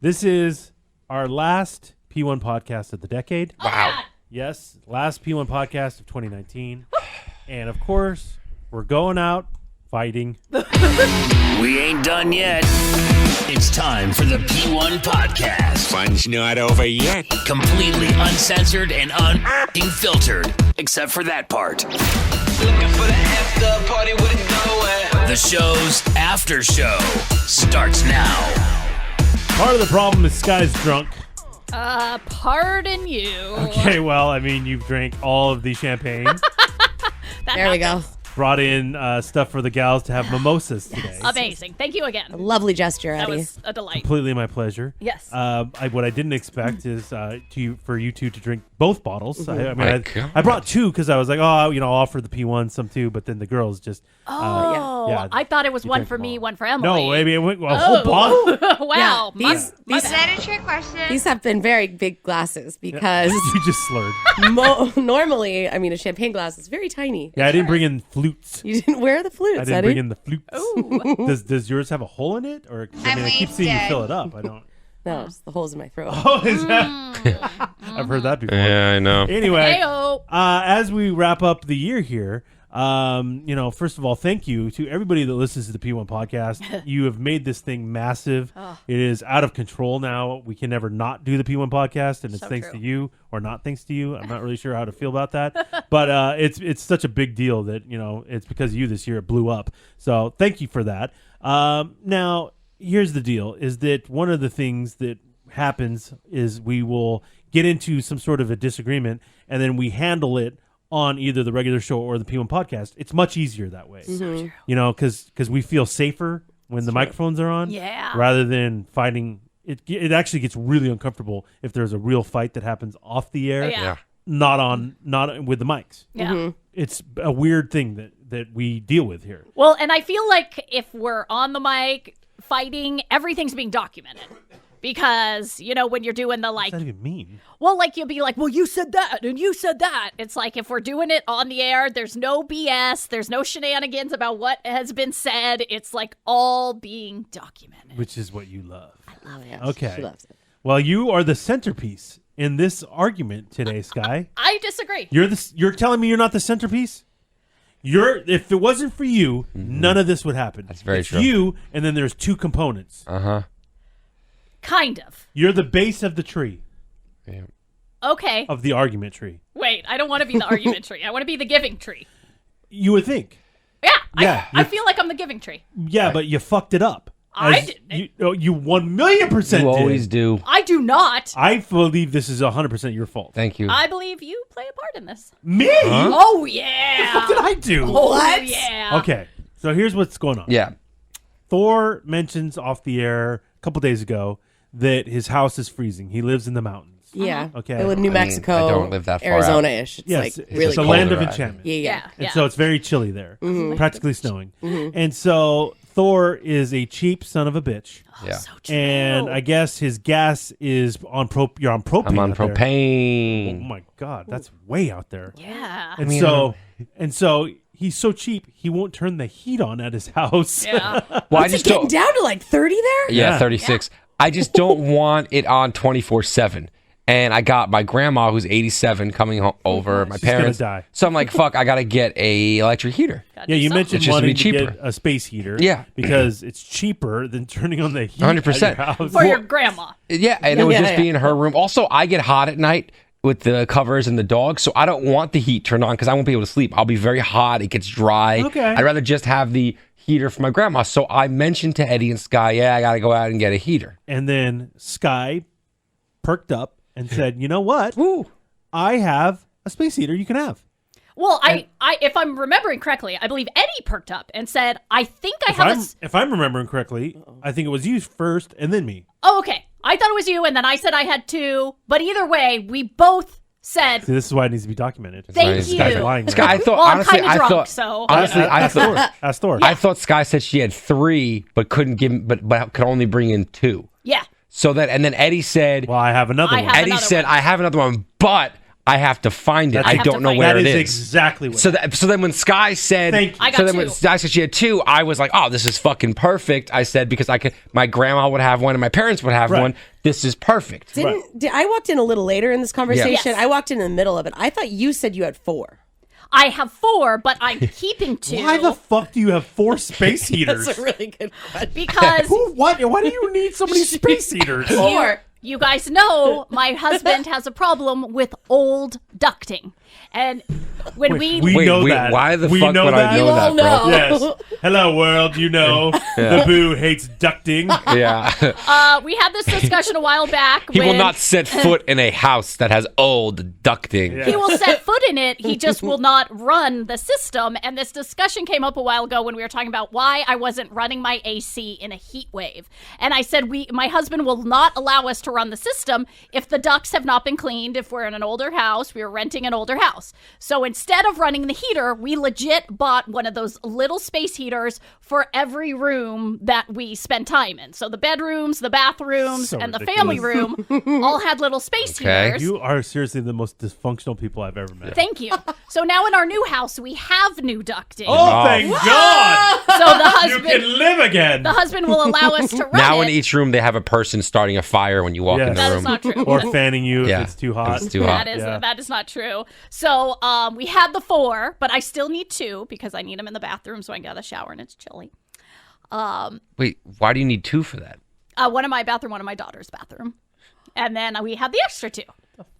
This is our last P1 podcast of the decade. Wow. Yes, last P1 podcast of 2019. And of course, we're going out fighting. We ain't done yet. It's time for the P1 podcast. Fun's not over yet. Completely uncensored and unfiltered, except for that part. Looking for the after party with it going. The show's after show starts now. Part of the problem is Sky's drunk. Pardon you. Okay, well, I mean, you've drank all of the champagne. There we go. Brought in stuff for the gals to have mimosas today. Amazing. Thank you again. A lovely gesture, That Eddie. was a delight. Completely my pleasure. Yes. What I didn't expect is for you two to drink both bottles. Mm-hmm. I brought two because I was like, I'll offer the P1 some too, but then the girls just. Yeah. I thought it was one drank for them me, all. one for Emily. No, maybe it went a whole bottle. Wow. Yeah, My these bad. Is that a trick question? These have been very big glasses because You just slurred. normally, I mean, a champagne glass is very tiny. Yeah, I didn't bring in flutes. You didn't wear the flutes, I didn't Eddie? bring in the flutes. Does yours have a hole in it, or I keep seeing you fill it up? I don't. No, it's the holes in my throat. Oh, is that? I've heard that before. Yeah, I know. Anyway, Heyo. as we wrap up the year here, first of all, thank you to everybody that listens to the P1 podcast. You have made this thing massive. It is out of control now. We can never not do the P1 podcast, and it's So thanks true. to you or not thanks to you. I'm not really sure how to feel about that, but it's such a big deal that it's because of you this year it blew up. So thank you for that. Now here's the deal: is that one of the things that happens is we will get into some sort of a disagreement, and then we handle it on either the regular show or the P1 podcast. It's much easier that way. Because we feel safer when the microphones are on. Yeah. Rather than fighting. It actually gets really uncomfortable if there's a real fight that happens off the air. Yeah. Not with the mics. Yeah. It's a weird thing that we deal with here. Well, and I feel like if we're on the mic fighting, everything's being documented. Because, when you're doing the What does that even mean? well, you'll be like, well, you said that and you said that. It's like if we're doing it on the air, there's no BS. There's no shenanigans about what has been said. It's like all being documented. Which is what you love. Oh, yeah. Okay. She loves it. Well, you are the centerpiece in this argument today, Sky. I disagree. You're telling me you're not the centerpiece? If it wasn't for you, none of this would happen. That's very it's true. You, and then there's two components. Kind of. You're the base of the tree, Yeah. Okay. of the argument tree. Wait, I don't want to be the argument tree. I want to be the giving tree. You would think. Yeah. Yeah, I feel like I'm the giving tree. Yeah, but you fucked it up. I didn't. You 1,000,000% You always did. do. I do not. I believe this is 100% your fault. Thank you. I believe you play a part in this. Me? Oh, yeah. What did I do? What? Yeah. Okay, so here's what's going on. Yeah. Thor mentions off the air a couple days ago that his house is freezing. He lives in the mountains. Yeah. Okay. With New I mean, Mexico, I don't live that far Arizona-ish. It's Yes, like it's really a cold. land of colder, enchantment. Yeah. And so it's very chilly there, practically snowing. And so Thor is a cheap son of a bitch. Yeah. So true. And I guess his gas is on you're on propane. I'm on out there. propane. Oh my god, that's way out there. Yeah. And so he's so cheap he won't turn the heat on at his house. Yeah. Well, I Is it just getting don't. down to like 30 there? Yeah, Yeah. 36. I just don't want it on 24/7. And I got my grandma who's 87 coming over. My She's gonna parents. die. So I'm like, fuck, I gotta get a electric heater. Yeah, you mentioned It's just wanting to to be get cheaper. a space heater. Yeah. Because it's cheaper than turning on the heat 100%. at your house. For your grandma. Yeah, and it would Yeah, just yeah. be in her room. Also, I get hot at night with the covers and the dog, so I don't want the heat turned on because I won't be able to sleep. I'll be very hot. It gets dry. Okay. I'd rather just have the heater for my grandma. So I mentioned to Eddie and Sky, yeah, I got to go out and get a heater. And then Sky perked up and said, "You know what? Woo. I have a space heater you can have." Well, I if I'm remembering correctly, I believe Eddie perked up and said, I think I have If I'm remembering correctly, I think it was you first and then me. Oh, okay. I thought it was you, and then I said I had two. But either way, we both said, See, this is why it needs to be documented. thank This you. guy's lying. Sky, I thought, Well, I'm honestly, kinda I drunk, thought, so- honestly, I Ask thought, Thor. Ask Thor. I thought Sky said she had 3, but couldn't give, but could only bring in 2. Yeah. So that, and then Eddie said, Well, I have another I one. have Eddie another said, one. I have another one, but I have to find it. That's- I don't know where That it is is. exactly what. So then when Sky said, Thank you. I got so then when two. Sky said she had 2, I was like, oh, this is fucking perfect. I said because my grandma would have one and my parents would have Right. one. This is perfect. I walked in a little later in this conversation. Yes. I walked in the middle of it. I thought you said you had 4. I have 4, but I'm keeping 2. Why the fuck do you have 4 space heaters? That's a really good question. because Why do you need so many space heaters? 4. you guys know my husband has a problem with old ducting. And when we Wait, know that. why the We fuck know would that? I know You that, all bro? know. Yes. Hello, world. You know the boo hates ducting. Yeah. we had this discussion a while back. He will when not set foot in a house that has old ducting. Yeah. He will set foot in it. He just will not run the system. And this discussion came up a while ago when we were talking about why I wasn't running my AC in a heat wave. And I said, my husband will not allow us to run the system if the ducts have not been cleaned. If we're in an older house, we were renting an older house. So instead of running the heater, we legit bought one of those little space heaters for every room that we spend time in. So the bedrooms, the bathrooms, So and the ridiculous. family room all had little space Okay. heaters. You are seriously the most dysfunctional people I've ever met. Thank you. So now in our new house, we have new ducting. Oh, thank God! So the You husband, can live again. the husband will allow us to run Now it. in each room they have a person starting a fire when you walk Yes. in the That room. is not true. Or fanning you Yeah. if it's too hot. If it's too hot. That is not true. So we had the 4, but I still need 2 because I need them in the bathroom so I can get out of the shower and it's chilly. Wait, why do you need 2 for that? One in my bathroom, one in my daughter's bathroom. And then we had the extra 2.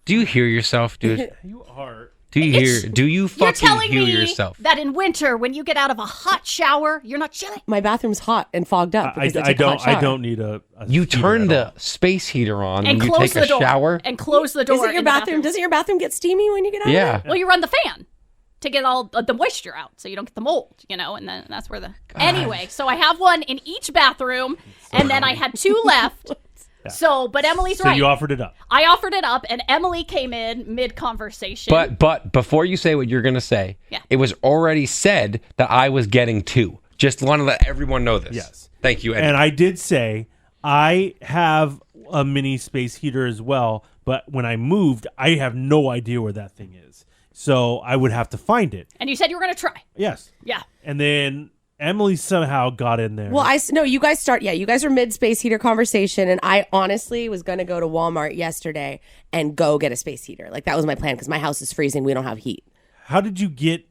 Do you hear yourself, dude? You are. Do you hear? Do you You're fucking telling hear me yourself? that in winter, when you get out of a hot shower, you're not chilly? My bathroom's hot and fogged up. I because I took a hot shower. don't need a You heater turn at the all. space heater on And when you close take the a door. shower. And close the door. Isn't your in the bathroom? Doesn't your bathroom get steamy when you get out of Yeah. it? Well, you run the fan to get all the moisture out so you don't get the mold, and then that's where the... Anyway, so I have one in each bathroom, and then I had 2 left. So, but Emily's So right. you offered it up. I offered it up, and Emily came in mid-conversation. But before you say what you're gonna say, Yeah. it was already said that I was getting 2. Just want to let everyone know this. Yes. Thank you, Eddie. And I did say I have a mini space heater as well, but when I moved, I have no idea where that thing is. So I would have to find it. And you said you were going to try. Yes. Yeah. And then Emily somehow got in there. Well, no, you guys start. Yeah, you guys are mid space heater conversation, and I honestly was going to go to Walmart yesterday and go get a space heater. Like that was my plan because my house is freezing. We don't have heat. How did you get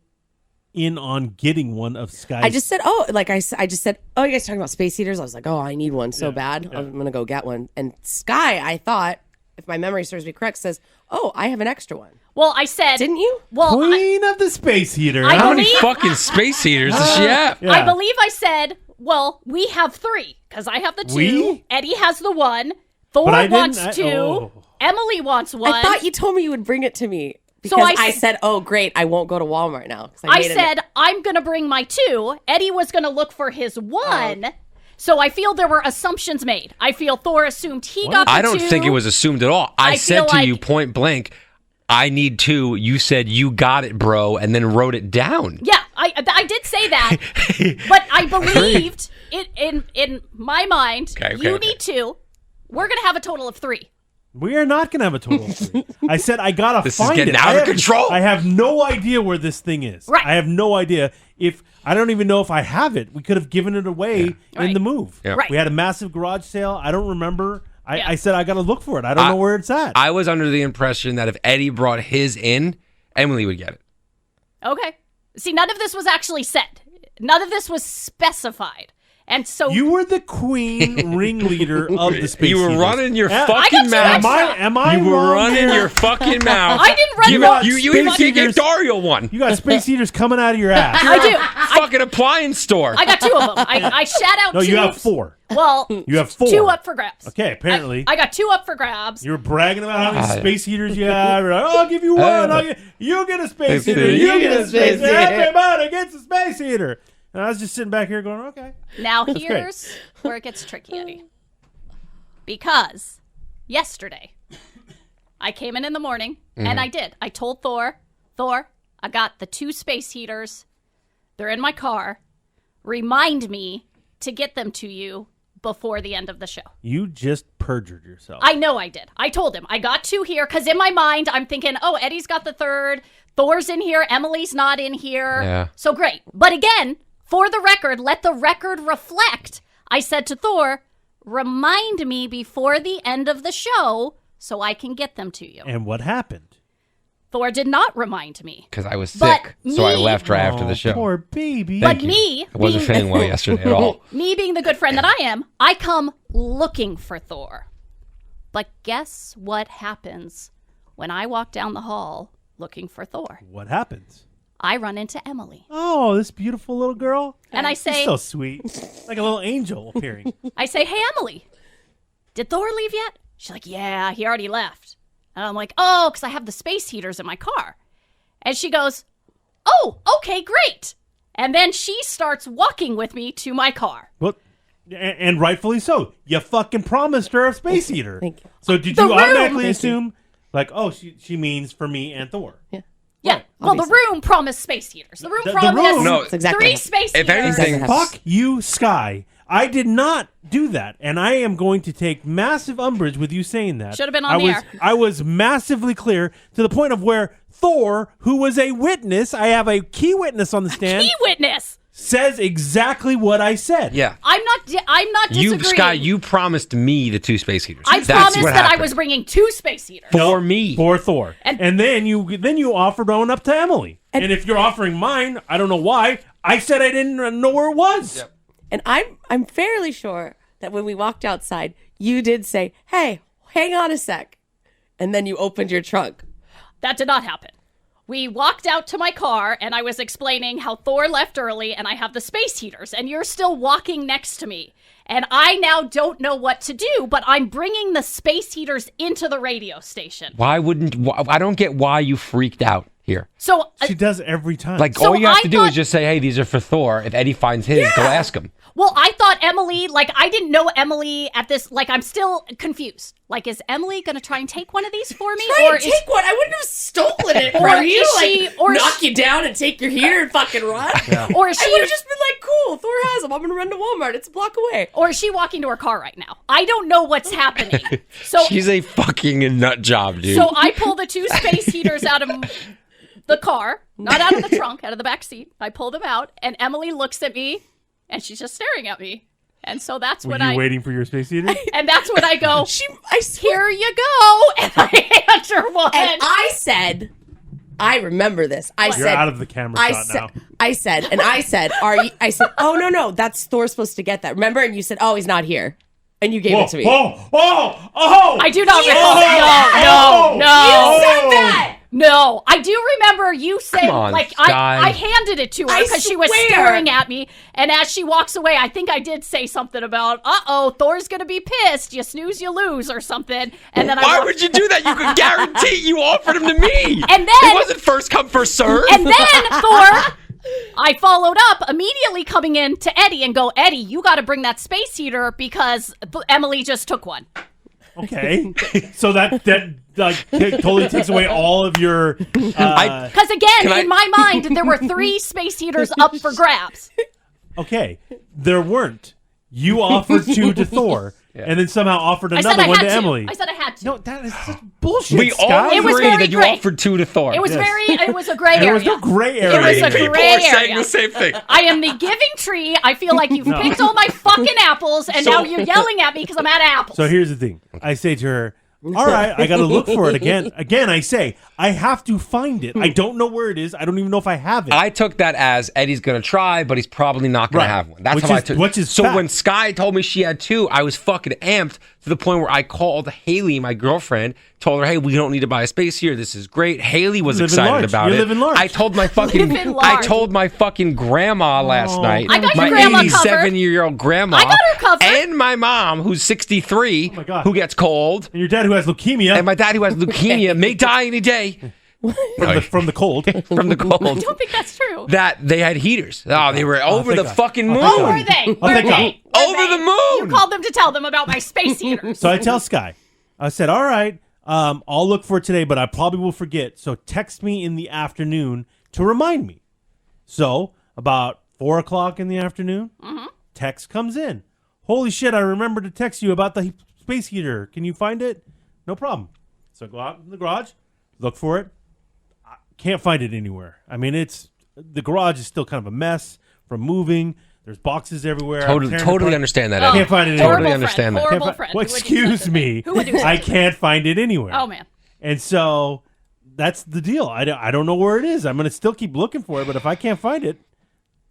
in on getting one of Sky's? I just said, I just said, oh, you guys talking about space heaters? I was like, oh, I need one so bad. I'm gonna go get one. And Sky, I thought, if my memory serves me correct, says, oh, I have an extra one. Well, I said... Didn't you? Well, Queen of the space heater. I How many believe- fucking space heaters does she have? Yeah. I believe I said, well, we have 3 because I have the 2. We? Eddie has the 1. Thor But I didn't- wants 2. oh. Emily wants 1. I thought you told me you would bring it to me. So Because I I s- said, oh, great, I won't go to Walmart now. 'cause I made it- said, I'm going to bring my 2. Eddie was going to look for his 1. So I feel there were assumptions made. I feel Thor assumed he got the 2. I don't think it was assumed at all. I said feel to like- you point blank, I need 2. You said you got it, bro, and then wrote it down. Yeah, I did say that. But I believed it in my mind. Okay, you okay. need 2. We're going to have a total of 3. We are not going to have a total of 3. I said I got to This is find getting it. out I of control. I have no idea where this thing is. Right. I have no idea. I don't even know if I have it. We could have given it away in Right. the move. Yeah. Right. We had a massive garage sale. I don't remember. Yeah. I said I got to look for it. I don't know where it's at. I was under the impression that if Eddie brought his in, Emily would get it. Okay. See, none of this was actually said. None of this was specified. And so You were the queen ringleader of the space You were heaters. running your Am- fucking two mouth. extra. Am I You were wrong running here? your fucking mouth. I didn't run Give one. it- You even Space gave heaters. Dario one. You got space heaters coming out of your ass. I do. Fucking appliance store. I got 2 of them. I shout out No, 2. you have 4. Well, You have 4. 2 up for grabs. Okay, apparently. I got 2 up for grabs. You were bragging about how many space heaters you have. You're like, oh, I'll give you one. You get a space heater. You get a space heater. Everybody gets a space heater. And I was just sitting back here going, okay. Now great. here's where it gets tricky, Eddie. Because yesterday, I came in the morning, and I did. I told Thor, I got the 2 space heaters. They're in my car. Remind me to get them to you before the end of the show. You just perjured yourself. I know I did. I told him I got 2 here because in my mind I'm thinking, oh, Eddie's got the 3rd, Thor's in here, Emily's not in here. Yeah. So great. But again, for the record, let the record reflect. I said to Thor, remind me before the end of the show so I can get them to you. And what happened? Thor did not remind me. Because I was But sick, so I me- left right after the show. Poor baby. Thank But you. me I wasn't being- feeling well yesterday at all. Me being the good friend that I am, I come looking for Thor. But guess what happens when I walk down the hall looking for Thor? What happens? I run into Emily. Oh, this beautiful little girl. And I She's say, so sweet. Like a little angel appearing. hey, Emily, did Thor leave yet? She's like, yeah, he already left. And I'm like, oh, because I have the space heaters in my car. And she goes, oh, okay, great. And then she starts walking with me to my car. Well, and rightfully so. You fucking promised her a space heater. Thank you. So did The you room- automatically Thank assume, like, oh, she means for me and Thor? Yeah. Yeah. Well, the room promised space heaters. The room The promised room- No, That's exactly 3 right. space If heaters. anything- Fuck you, Sky. I did not do that, and I am going to take massive umbrage with you saying that. Should have been on the air. I was massively clear to the point of where Thor, who was a witness, I have a key witness on the stand, Key witness. says exactly what I said. Yeah. I'm not disagreeing. You, Sky, you promised me the 2 space heaters. I That's promised what that I happened. was bringing 2 space heaters. For me. For Thor. And- And then you offered one up to Emily. And if you're offering mine, I don't know why. I said I didn't know where it was. Yep. And I'm fairly sure that when we walked outside, you did say, "Hey, hang on a sec," and then you opened your trunk. That did not happen. We walked out to my car, and I was explaining how Thor left early, and I have the space heaters, and you're still walking next to me. And I now don't know what to do, but I'm bringing the space heaters into the radio station. Why I don't get why you freaked out here. So, She does every time. Like, So all you have I to do thought- is just say, hey, these are for Thor. If Eddie finds his, go ask him. well, I thought Emily, like, I didn't know Emily at this, like, I'm still confused. Like, is Emily going to try and take one of these for me? Try and take one. I wouldn't have stolen it Or from you. is she- Like, or knock she- you down and take your heater and fucking run. Or is I she would have just been like, cool, Thor has them. I'm going to run to Walmart. It's a block away. Or is she walking to her car right now? I don't know what's happening. So She's a fucking nut job, dude. So I pull the 2 space heaters out of the car, not out of the trunk, out of the back seat. I pull them out, and Emily looks at me, and she's just staring at me. And so that's Were when you waiting for your space heater? and that's when I go, I swear. here you go, and I hand her one. And I said, I remember this. I You're said, out of the camera I shot said, now. I said, are you? I said, oh no, that's Thor's supposed to get that. Remember? And you said, oh, he's not here, and you gave it to me. I do not recall. Oh! No. You said that. No, I do remember you saying, on, like, Sky. I handed it to her I because she was swear. staring at me. And as she walks away, I think I did say something about, Thor's going to be pissed. You snooze, you lose, or something. And then Why would you do that? You could guarantee you offered him to me. And then- it wasn't first come, first serve. And then, Thor, I followed up immediately coming in to Eddie and go, Eddie, you got to bring that space heater because Emily just took one. Okay. So that like totally takes away all of your Because again, Can I- in my mind, there were 3 space heaters up for grabs. Okay. There weren't. You offered 2 to Thor and then somehow offered I said another I one had to to. Emily. I said I had to. No, that is such bullshit, we Sky. all It was agree very that you great. offered 2 to Thor. It was Yes. it was a gray area. There was no gray It area. was a People gray are saying area. the same thing. I am the giving tree. I feel like you've picked all my fucking apples, and now you're yelling at me because I'm out of apples. So here's the thing. I say to her, all right, I got to look for it again. Again, I say, I have to find it. I don't know where it is. I don't even know if I have it. I took that as Eddie's going to try, but he's probably not going Right. to have one. That's Which how I is- took which is So fact. when Sky told me she had 2, I was fucking amped to the point where I called Haley, my girlfriend, told her, hey, we don't need to buy a space here. This is great. Haley was You live in excited large. about You it. live in large. I told my fucking Live in I large. told my fucking grandma last night. I got your my grandma covered. 87-year-old grandma. I got her covered. And my mom, who's 63, my God. who gets cold. and your dad who has leukemia And my dad, who has leukemia, may die any day from the cold. from the cold. I don't think that's true. That they had heaters. Oh, they were over thank the God. fucking moon. Oh, Were they? Oh, Were thank God. they? Were Over they? the moon. You called them to tell them about my space heaters. So I tell Sky, I said, all right, I'll look for it today, but I probably will forget. So text me in the afternoon to remind me. So about 4 o'clock in the afternoon, text comes in. holy shit, I remember to text you about the space heater. Can you find it? No problem. So go out in the garage, look for it. I can't find it anywhere. I mean, the garage is still kind of a mess from moving. There's boxes everywhere. Totally understand that. I can't find it anywhere. Totally understand that. Horrible friend. Well, excuse me. Who would do such I a thing? can't find it anywhere. Oh, man. And so that's the deal. I don't know where it is. I'm going to still keep looking for it, but if I can't find it,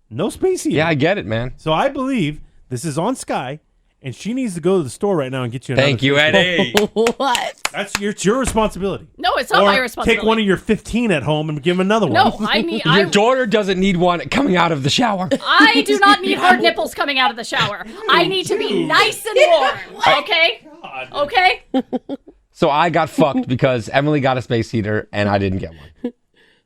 no space heater. Yeah, I get it, man. So I believe this is on Sky, and she needs to go to the store right now and get you another. Thank you, Eddie. What? It's your responsibility. No, it's not Or my responsibility. take one of your 15 at home and give them another one. No, I need. Your daughter doesn't need one coming out of the shower. I do not need hard nipples coming out of the shower. I need to be nice and warm. Okay? Okay? So I got fucked because Emily got a space heater and I didn't get one.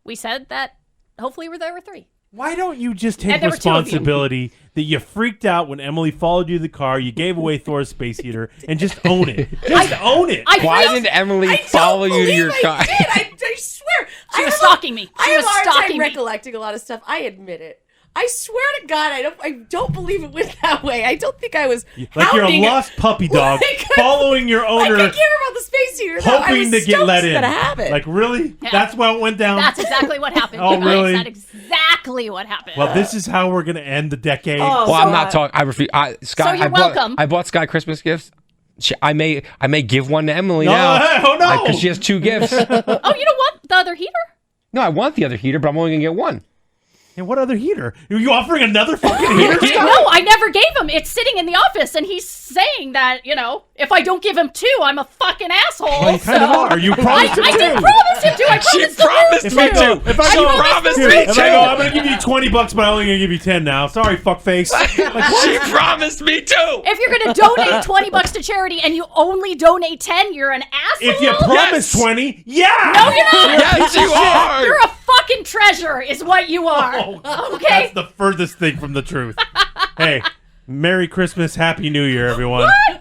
We said that hopefully there were 3. Why don't you just take And there were 2 of you. responsibility that you freaked out when Emily followed you to the car, you gave away Thor's space heater, and just own it? Just own it. Why didn't Emily follow you to your car? I swear. She was stalking me. I She have was a hard stalking time me. recollecting a lot of stuff. I admit it. I swear to God, I don't believe it went that way. I don't think I was Like you're a hounding it. lost puppy dog Like, following your I owner, could care about the space heater. though. I hoping was to get stoked let in. that I have it. Like, really? Yeah. That's what went down? That's exactly what happened. Oh, you guys. really? That's exactly what happened. Well, this is how we're going to end the decade. Oh, Well, I'm not talking. I refuse. Sky, So you're welcome. I bought Sky Christmas gifts. I may give one to Emily No, now. oh, no. Because she has 2 gifts. Oh, you know what? The other heater? No, I want the other heater, but I'm only gonna get one. And what other heater? Are you offering another fucking heater? No, I never gave him. It's sitting in the office, and he's saying that, if I don't give him 2, I'm a fucking asshole. Well, you kind of so- are. You I promised him did to. promise him to. I She promised promised him me to. to. If I She go, promised dude, me if I go, I'm to. going to give you $20, but I'm only going to give you 10 now. Sorry, fuckface. She promised me to. If you're going to donate $20 to charity and you only donate 10, you're an asshole. If you promise Yes. 20, yeah. No, you're not. Yes, you are. You're a fucking treasure, is what you are. Okay? That's the furthest thing from the truth. Hey, Merry Christmas, Happy New Year, everyone. What?